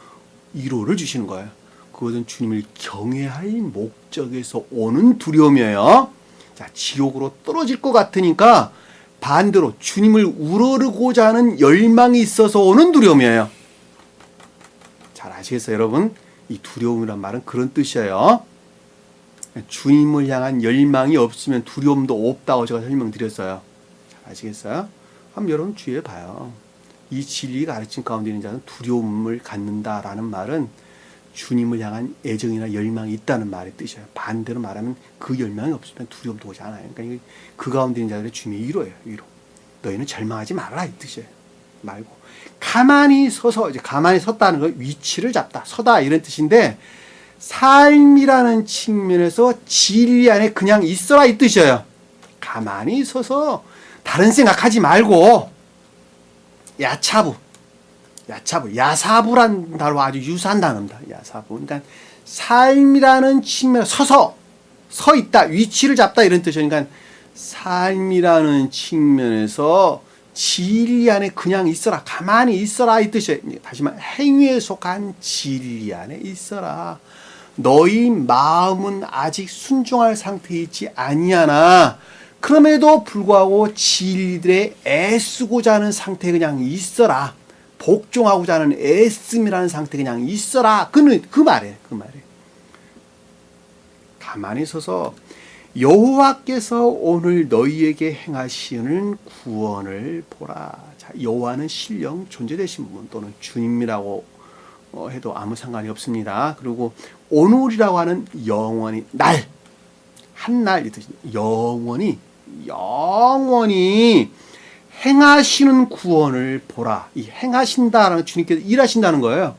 위로를 주시는 거예요. 그것은 주님을 경외할 목적에서 오는 두려움이에요. 자, 지옥으로 떨어질 것 같으니까 반대로 주님을 우러르고자 하는 열망이 있어서 오는 두려움이에요. 잘 아시겠어요, 여러분? 이 두려움이란 말은 그런 뜻이에요. 주님을 향한 열망이 없으면 두려움도 없다고 제가 설명드렸어요. 잘 아시겠어요? 한번 여러분 주의해 봐요. 이 진리 가르침 가운데 있는 자는 두려움을 갖는다라는 말은 주님을 향한 애정이나 열망이 있다는 말의 뜻이에요. 반대로 말하면 그 열망이 없으면 두려움도 오지 않아요. 그러니까 그 가운데 있는 자들의 주님의 위로예요. 위로. 너희는 절망하지 말라 이 뜻이에요. 말고 가만히 서서, 이제 가만히 섰다는 건 위치를 잡다, 서다 이런 뜻인데, 삶이라는 측면에서 진리 안에 그냥 있어라 이 뜻이에요. 가만히 서서 다른 생각하지 말고 야사부란 단어와 아주 유사한 단어입니다. 야사부. 그러니까 삶이라는 측면에서 서 있다, 위치를 잡다 이런 뜻이에요. 그러니까 삶이라는 측면에서 진리 안에 그냥 있어라, 가만히 있어라 이 뜻이에요. 다시 말해 행위에 속한 진리 안에 있어라. 너희 마음은 아직 순종할 상태에 있지 아니하나 그럼에도 불구하고 진리들의 애쓰고자 하는 상태에 그냥 있어라. 복종하고자 하는 애씀이라는 상태에 그냥 있어라. 그 말이에요. 가만히 서서 여호와께서 오늘 너희에게 행하시는 구원을 보라. 자, 여호와는 신령 존재되신 분 또는 주님이라고 해도 아무 상관이 없습니다. 그리고 오늘이라고 하는 영원히 날, 한날 이 뜻이 영원히 행하시는 구원을 보라. 이 행하신다라는 주님께서 일하신다는 거예요.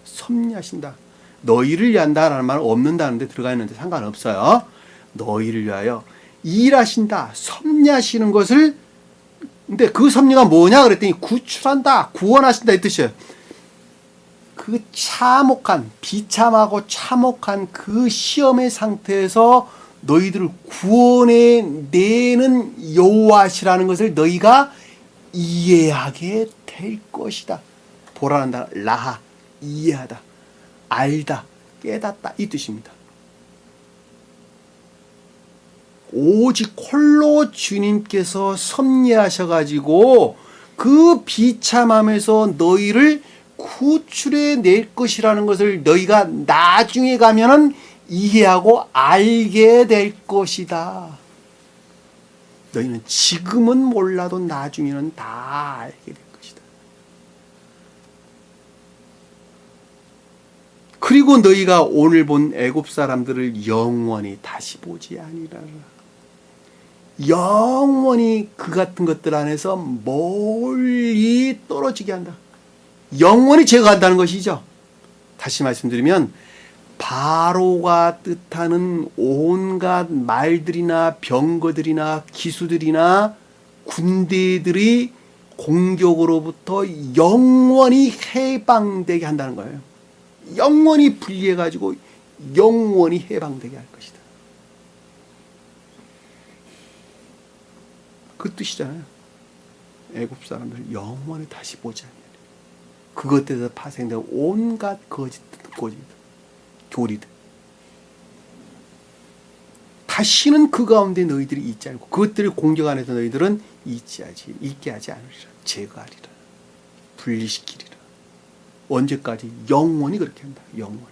섭리하신다. 너희를 위한다라는 말은 없는다는데 들어가 있는데 상관없어요. 너희를 위하여 일하신다, 섭리하시는 것을. 근데 그 섭리가 뭐냐 그랬더니 구출한다, 구원하신다 이 뜻이에요. 그 비참하고 참혹한 그 시험의 상태에서 너희들을 구원해내는 여호와시라는 것을 너희가 이해하게 될 것이다. 보라는 단어 라하, 이해하다, 알다, 깨닫다 이 뜻입니다. 오직 홀로 주님께서 섭리하셔가지고 그 비참함에서 너희를 구출해 낼 것이라는 것을 너희가 나중에 가면은 이해하고 알게 될 것이다. 너희는 지금은 몰라도 나중에는 다 알게 될 것이다. 그리고 너희가 오늘 본 애굽 사람들을 영원히 다시 보지 아니하리라. 영원히 그 같은 것들 안에서 멀리 떨어지게 한다. 영원히 제거한다는 것이죠. 다시 말씀드리면 바로가 뜻하는 온갖 말들이나 병거들이나 기수들이나 군대들이 공격으로부터 영원히 해방되게 한다는 거예요. 영원히 분리해가지고 영원히 해방되게 할 것이다. 그 뜻이잖아요. 애굽 사람들 영원히 다시 보지 않으리라. 그것에서 파생된 온갖 거짓, 교리들. 다시는 그 가운데 너희들이 있지 않고 그것들을 공격 안에서 너희들은 있게 하지 않으리라. 제거하리라. 분리시키리라. 언제까지? 영원히 그렇게 한다. 영원히.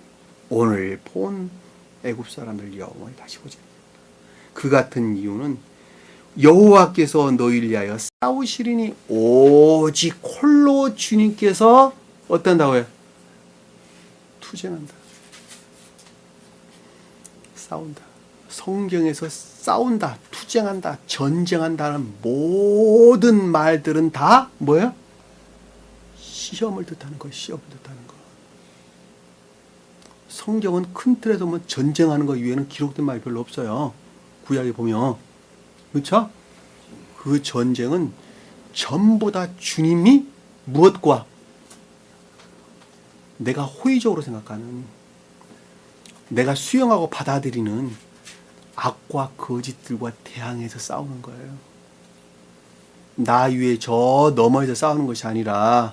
오늘 본 애굽 사람들 영원히 다시 보지 않는다. 그 같은 이유는 여호와께서 너희를 위하여 싸우시리니 오직 홀로 주님께서 어떤다고요? 투쟁한다. 싸운다. 성경에서 싸운다, 투쟁한다, 전쟁한다는 모든 말들은 다 뭐예요? 시험을 뜻하는 거, 시험을 뜻하는 거. 성경은 큰 틀에서 뭐 전쟁하는 거 이외에는 기록된 말이 별로 없어요. 구약에 보면. 그렇죠? 그 전쟁은 전부 다 주님이 무엇과 내가 호의적으로 생각하는, 내가 수용하고 받아들이는 악과 거짓들과 대항해서 싸우는 거예요. 나 위에 저 너머에서 싸우는 것이 아니라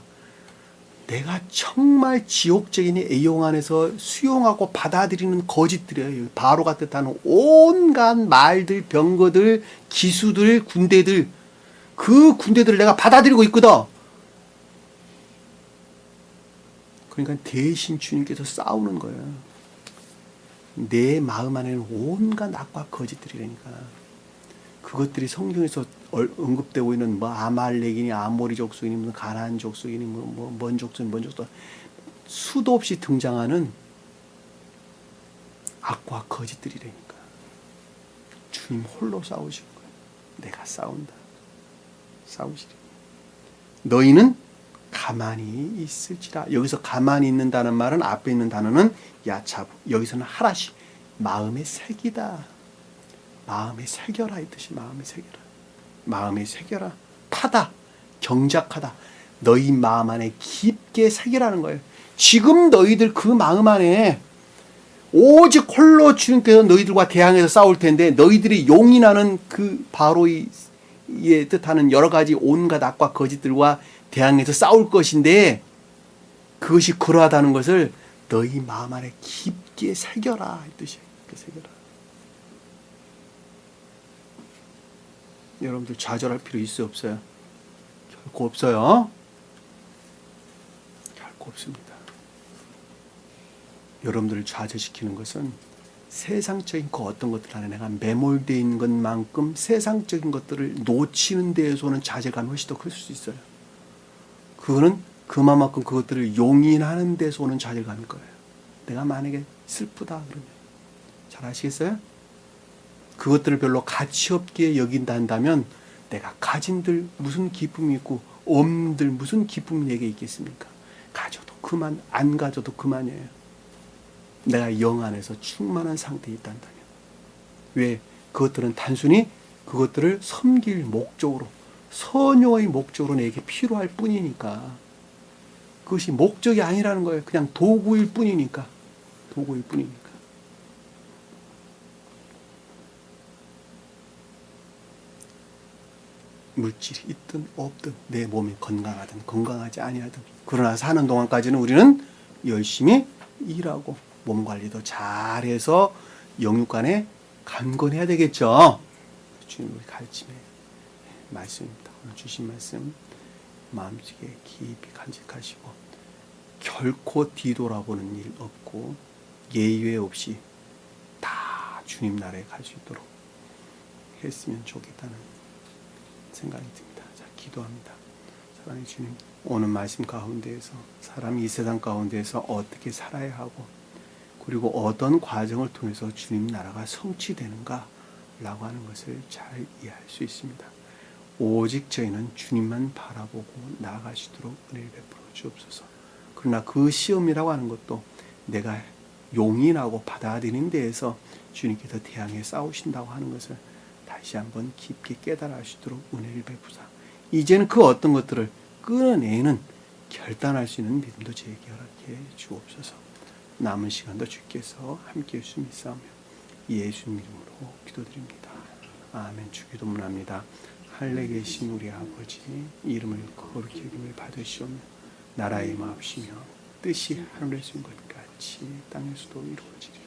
내가 정말 지옥적인 애용 안에서 수용하고 받아들이는 거짓들이에요. 바로가 뜻하는 온갖 말들, 병거들, 기수들, 군대들, 그 군대들을 내가 받아들이고 있거든. 그러니까 대신 주님께서 싸우는 거예요. 내 마음 안에는 온갖 악과 거짓들이라니까. 그것들이 성경에서 언급되고 있는 뭐 아말렉이니 아모리 족속이니 무슨 가나안 족속이니 뭔 족속 수도 없이 등장하는 악과 거짓들이라니까. 주님 홀로 싸우신 거예요. 내가 싸운다. 싸우시리. 너희는 가만히 있을지라. 여기서 가만히 있는다는 말은 앞에 있는 단어는 야차부. 여기서는 하라시. 마음에 새기다. 마음에 새겨라 이 뜻이. 마음에 새겨라. 마음에 새겨라. 파다. 경작하다. 너희 마음 안에 깊게 새기라는 거예요. 지금 너희들 그 마음 안에 오직 홀로 주님께서 너희들과 대항해서 싸울 텐데 너희들이 용인하는 그 바로의 뜻하는 여러 가지 온갖 악과 거짓들과 대항해서 싸울 것인데 그것이 그러하다는 것을 너희 마음 안에 깊게 새겨라 이 뜻이에요. 깊게 새겨라. 여러분들 좌절할 필요 있어요, 없어요? 결코 없어요. 결코 없습니다. 여러분들을 좌절시키는 것은 세상적인 그 어떤 것들 안에 내가 매몰되어 있는 것만큼 세상적인 것들을 놓치는 데에서 오는 좌절감이 훨씬 더 클 수 있어요. 그거는 그만큼 그것들을 용인하는 데서 오는 좌절감일 거예요. 내가 만약에 슬프다 그러면 잘 아시겠어요? 그것들을 별로 가치 없게 여긴다 한다면 내가 가진들 무슨 기쁨이 있고 없는들 무슨 기쁨이 내게 있겠습니까? 가져도 그만, 안 가져도 그만이에요. 내가 영 안에서 충만한 상태에 있다 한다면. 왜? 그것들은 단순히 그것들을 섬길 목적으로, 선용의 목적으로 내게 필요할 뿐이니까. 그것이 목적이 아니라는 거예요. 그냥 도구일 뿐이니까. 도구일 뿐이니까. 물질이 있든 없든 내 몸이 건강하든 건강하지 아니하든 그러나 사는 동안까지는 우리는 열심히 일하고 몸 관리도 잘해서 영육간에 강건해야 되겠죠. 주님 우리 가르침의 말씀입니다. 오늘 주신 말씀 마음속에 깊이 간직하시고 결코 뒤돌아보는 일 없고 예외 없이 다 주님 나라에 갈 수 있도록 했으면 좋겠다는 생각이 듭니다. 자, 기도합니다. 사랑의 주님, 오늘 말씀 가운데에서 사람이 이 세상 가운데에서 어떻게 살아야 하고 그리고 어떤 과정을 통해서 주님 나라가 성취되는가 라고 하는 것을 잘 이해할 수 있습니다. 오직 저희는 주님만 바라보고 나아갈 수 있도록 은혜를 베풀어 주옵소서. 그러나 그 시험이라고 하는 것도 내가 용인하고 받아들이는 데에서 주님께서 대항해 싸우신다고 하는 것을 다시 한번 깊게 깨달아 할 수 있도록 은혜를 베푸사 이제는 그 어떤 것들을 끊어내는 결단할 수 있는 믿음도 저에게 허락해 주옵소서. 남은 시간도 주께서 함께해 주시며 믿사오며 예수님 이름으로 기도드립니다. 아멘. 주기도문합니다. 하늘에 계신 우리 아버지 이름을 거룩히 여김을 받으시오며 나라의 마옵시며 뜻이 하늘에서 온 것 같이 땅에서도 이루어지리라.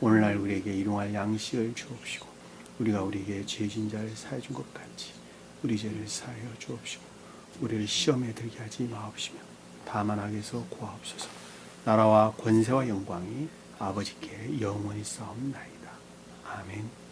오늘날 우리에게 일용할 양식을 주옵시고 우리가 우리에게 죄진 자를 사해 준 것 같이 우리 죄를 사하여 주옵시고 우리를 시험에 들게 하지 마옵시며 다만 악에서 구하옵소서. 나라와 권세와 영광이 아버지께 영원히 싸움나이다. 아멘.